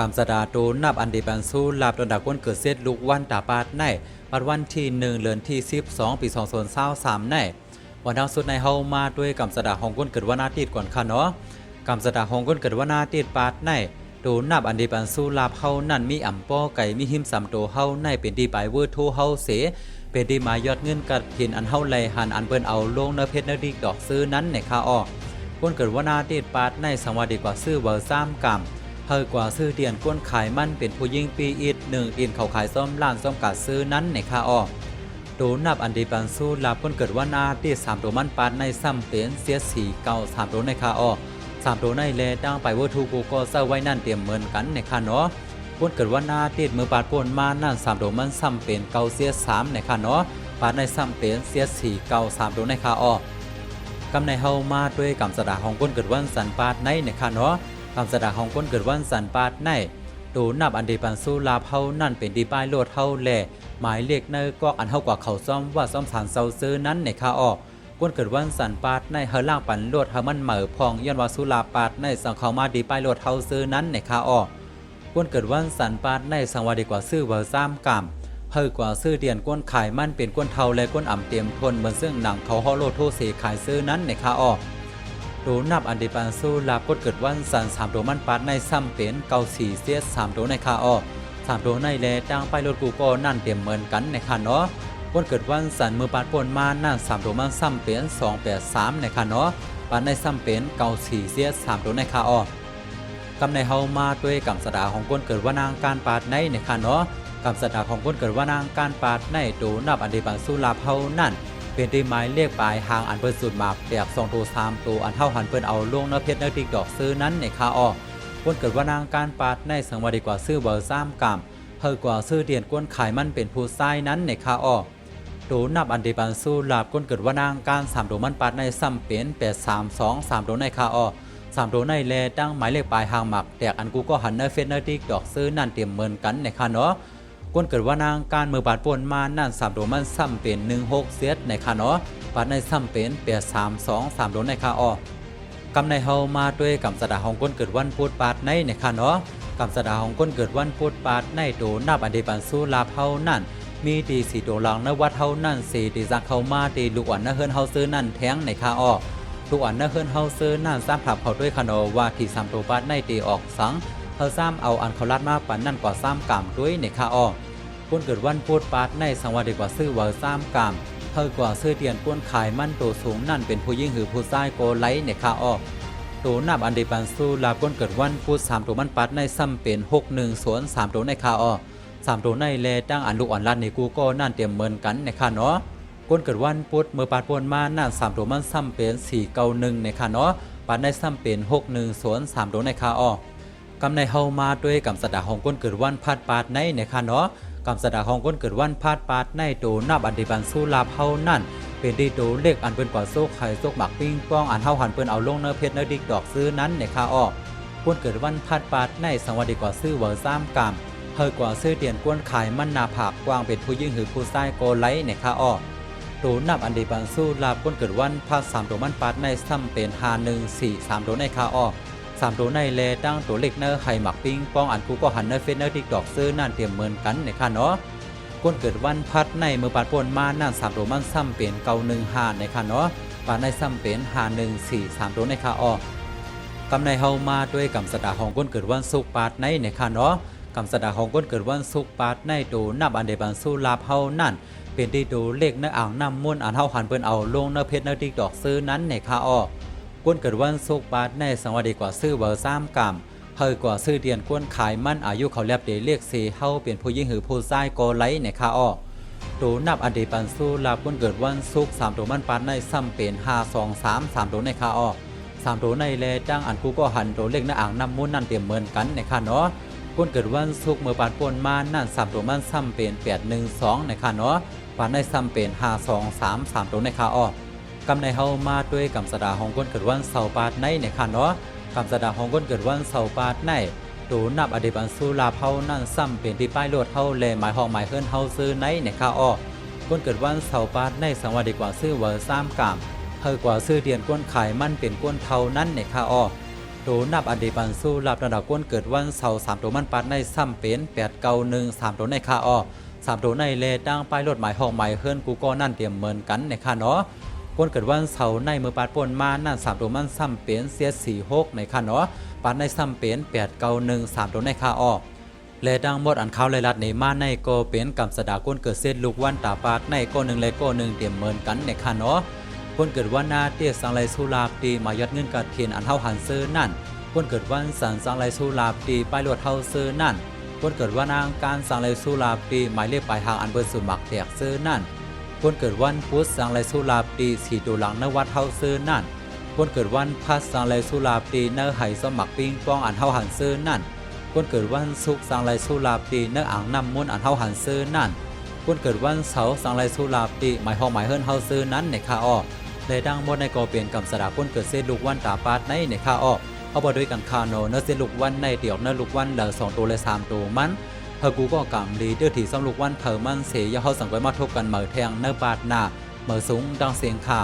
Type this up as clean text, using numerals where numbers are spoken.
กำสดาตูนับอันดีปันสู้ลาบระดับก้นเกิดเซตลูกวันตาปาดในปัดวันที่1เดือนที่12ปี2023ในวันดาวสุดในเฮามาด้วยกำสดาของก้นเกิดวันอาทิตย์ก่อนค่ะเนาะกำสดาของก้นเกิดวันอาทิตย์ปาดในตูนับอันดีปันสู้ลาบเฮานั่นมีอ่ำป้อไก่มีหิมสามโตเฮาในเป็นดีปลายเวอร์โทเฮาเสเป็นดีมายอดเงินกัดหินอันเฮาไหลหันอันเปิ้นเอาลงเนื้อเพชรเนื้อดิกดอกซื้อนั้นในค่าอ้อก้นเกิดวันอาทิตย์ปาดในสังวาดีกว่าซื้อเบอร์3กำเฮอกว่าซื้อเดียนก้นขายมันเป็นผู้ยิ่งปีอีด1อินเขาขายส้มล้านส้มกาซื้อนั้นในค่าอ้อตูนับอันดีปันสู้ลาบก้นเกิดวันอาทิตย์3ตัวมันปาดในซ้ำเป็นเสีย4เก่า3ตัวในค่าอ้อ3ตัวในแลตั้งไปว่าทูกูก็เซอร์ไว้นั่นเตรียมเหมือนกันในค่าเนาะก้นเกิดวันอาทิตย์มือปาดป่นมานั่น3ตัวมันซ้ำเป็นเก่าเสีย3ในค่าเนาะปาดในซ้ำเป็นเสีย4เก่า3ตัวในค่าอ้อกำในเฮามาด้วยกำสดาของก้นเกิดวันสันปาดในค่าเนาะคำสดาของก้นเกิดวันสันปาดในตูนับอันดีปันสู้ลาเฮานั่นเป็นดีป้ายโลดเฮาแหล่หมายเลขในก็อันเฮากว่าเขาซ่อมว่าซ่อมสารเซาซื้อนั้นในค่าออกก้นเกิดวันสันปาดในเฮาล่างปันโลดเฮามันเหม่อพองย้อนว่าสุลาปาดในสังเขามาดีป้ายโลดเฮาซื้อนั้นในค่าออกก้นเกิดวันสันปาดในสังวาดีกว่าซื้อเวอร์3กรัมเฮากว่าซื้อเดียนก้นขายมันเป็นก้นเทาและก้นอ่ำเตรียมทนเหมือนซึ่งหนังเขาฮอโลโทเสขายซื้อนั้นในค่าออกตูนับอันดีปันสู้ลาบกดเกิดวันสัน3ตัวมันปาดในซ้ำเป็นเกา4เสีย3ตัวในคาออ3ตัวในแลตั้งไปรถกูก็นั่นเตรียมเหมือนกันในคาเนาะกดเกิดวันสันมือปาดปนมานั่น3ตัวมันซ้ำเป็น283ในคาเนาะปาดในซ้ำเป็นเกา4เสีย3ตัวในคาออกำในเฮามาด้วยกำสดาของก้นเกิดว่านางการปาดในคาเนาะกำสดาของก้นเกิดว่านางการปาดในตูนับอันดีปันสู้ลาบเฮานั่นเป็นที่หมายเลขปลายหางอันเปิ้นสุดมากแตก2ตัว3ตัวอันเท่าหันเปิ้นเอาลงเนื้อเพชรเนื้อดิกดอกซื้อนั้นในค่าออกคนเกิดว่านางการปาดในสังวาดีกว่าซื้อเบอร์3กรัมเฮอกว่าซื้อเดียนก้นขายมันเป็นผู้ทรายนั้นในค่าออกตูนับอันดีปันสู้ลาบก้นเกิดว่านางการ3ตัวมันปาดในซ้ำเป็น832 3ตัวในค่าออก3ตัวในแลตั้งหมายเลขปลายหางหมักแตกอันกูก็หันเนื้อเพชรเนื้อดิกดอกซื้อนั่นเตรียมเหมือนกันในค่าเนาะก้นเกิดว่านางการมือบาดปนมานั่น3ตัวมันซ้ำเป็น16เซตในค่าเนาะปาดในซ้ำเป็น832 3โดนในค่าออกกำในเฮามาด้วยกำสดาของก้นเกิดวันพุธปาดในค่าเนาะกำสดาของก้นเกิดวันพุธปาดในโดนับอันดีปันสู้ลาบเฮานั่นมีดี4ตัวหลังนวัดเฮานั่น4ดีจักเข้ามาดีลูกอ่อนนเฮิรนเฮาซื้อนั่นแท้งในค่าออกลูกอ่อนนเฮิรนเฮาซื้อนั่นซ้ำถับเขาด้วยคาโนว่าที่3ตัวปาดในตีออกสังเฮาซ้ำเอาอันเขาลัดมาปันนั่นกว่า3กรัมด้วยในค่าออกก้นเกิดวันพุธปาดในสังวาดีกว่าซื้อเวอร์3กรัมเฮากว่าซื้อเตียนก้นขายมันตัวสูงนั่นเป็นผู้ยิ่งหือผู้ชายโกไลในค่าออกตัวนับอันดีปันสู้ลาบก้นเกิดวันพุธ3ตัวมันปัดในซ้ำเป็น610 3ตัวในค่าออก3ตัวในแลตั้งอันลูกอ่อนลัดในกูก็นั่นเตรียมเหมือนกันในค่าเนาะก้นเกิดวันพุธเมื่อปัดปนมานั่น3ตัวมันซ้ำเป็น491ในค่าเนาะปัดในซ้ำเป็น610 3ตัวในค่าออกกำในเฮามาด้วยกำสดาของก้นเกิดวันพัดปาดในค่าเนาะกำสดาของก้นเกิดวันพาดปาดในตูนับอันดีปันสู้ลาบเฮานั่นเป็นดีตูเล็กอันเป็นกว่าโซกไข่โซกหมักปิ้งป้องอันเฮาหันเปิ้นเอาลงเนื้อเพชรเนื้อดิกดอกซื้อนั้นในค่าออกก้นเกิดวันพาดปาดในสังวาดีกว่าซื้อเวอร์3กรัมเฮอกว่าซื้อเตียนก้นขายมันนาผากกว้างเป็นผู้ยิ่งหือผู้ชายโกไลในค่าออกตูนับอันดีปันสู้ลาบก้นเกิดวันพาด3ตัวมันปาดในซ้ำเป็น514 3ตัวในค่าออก3ตัวในแลตั้งตัวเล็กเนื้อไข่หมักปิ้งป้องอันกูก็หันเนื้อเฟซเนื้อดิกดอกซื้อนั่นเตรียมเหมือนกันในค่าเนาะก้นเกิดวันพัดในมือปาดปนมานั่น3ตัวมันซ้ำเป็น915ในค่าเนาะปาดในซ้ำเป็น514 3ตัวในค่าออกกำในเฮามาด้วยกำสดาของก้นเกิดวันศุกร์ปาดในค่าเนาะกำสดาของก้นเกิดวันศุกร์ปาดในตูนับอันเดบันสู้ลาบเฮานั่นเป็นที่ดูเลขเนื้ออ่างน้ำมุ่นอันเฮาหันเปิ้นเอาลงเนื้อเพชรเนื้อดิกดอกซื้อนั้นในค่าออกก้นเกิดวันศุกร์ปาดในสังวาดีกว่าซื้อเบอร์3กรัมเฮอกว่าซื้อเดียนก้นขายมันอายุเขาแลบเดเรียก4เฮาเป็นผู้ยิ่งหือผู้ชายโกไลในค่าออกตูนับอันดีปันสู้ลาบก้นเกิดวันศุกร์3ตัวมันปาดในซ้ำเป็น523 3ตัวในค่าออก3ตัวในแลจ้างอันกูก็หันตัวเลขหน้าอ่างน้ำมุ่นนั่นเตรียมเหมือนกันในค่าเนาะก้นเกิดวันศุกร์เมื่อปาดปนมานั่น3ตัวมันซ้ำเป็น812ในค่าเนาะปาดในซ้ำเป็น523 3ตัวในค่าออกกำในเฮามาด้วยกำสดาของก้นเกิดวันเสาร์ปาดในค่าเนาะกำสดาของก้นเกิดวันเสาร์ปาดในตูนับอดีปันสู้ลาเฮานั่นซ้ำเป็นที่ป้ายโลดเฮาแลหมายห้องหมายเฮิรนเฮาซื้อในค่าออกก้นเกิดวันเสาร์ปาดในสังวาดีกว่าซื้อเวอร์3กรัมเฮอกว่าซื้อเดียนก้นขายมันเป็นก้นเทานั้นในค่าออก โดนับอันดีปันสู้รับระดับก้นเกิดวันเสาร์3ตัวมันปัดในซ้ำเป็น891 3ตัวในคาออ3ตัวในเลดังป้ายรถหมายห้องหมายเฮิรนกูก็นั่นเตรียมเหมือนกันในคาเนาะก้นเกิดวันเสาร์ในมือปัดป่นมานั่น3ตัวมันซ้ำเป็นเสีย46ในคาเนาะปัดในซ้ำเป็น891 3ตัวในคาออและดังหมดอันเขาเลยลัดในมาในก็เป็นกำสดาก้นเกิดเส้นลูกวันตาปาดในก็1เลยก็1เตรียมเหมือนกันในคาเนาะคนเกิดวันนาเตียสังไรสุลาปีมายัดเงินกัดเทียนอันเท่าหันซื้อนั่นคนเกิดวันสันสังไรสุลาปีป้ายรถเท่าซื้อนั่นคนเกิดวันนางการสังไรสุลาปีหมายเลขปลายทางอันเบอร์สุดหมักแตกซื้อนั่นคนเกิดวันพุธสังไรสุลาปีสีตัวหลังนวัดเท่าซื้อนั่นคนเกิดวันพัสสังไรสุลาปีเนื้อไห่สมักปิงป้องอันเท่าหันซื้อนั่นคนเกิดวันศุกร์สังไรสุลาปีเนื้ออ่างน้ำมุนอันเท่าหันซื้อนั่นคนเกิดวันเสาร์สังไรสุลาปีหมายห้องหมายเฮิรนเท่าซื้อนั้นในคาออได้ดังหมดในกอเปลี่ยนกับสดาพ้นเกิดเส้นลูกวันตาปาดในคาออกเอาบอด้วยกันคาโนเนื้อเส้นลูกวันในเดี่ยวเนื้อลูกวันเหลือ2ตัวและ3ตัวมันเพอกูก็กำลีเดือดถี่ซ่อมลูกวันเผอมันเสียยาเขาสั่งไว้มาทบกันเหมือแทงเนื้อบาดหน้าเหมือสูงดังเสียงข่า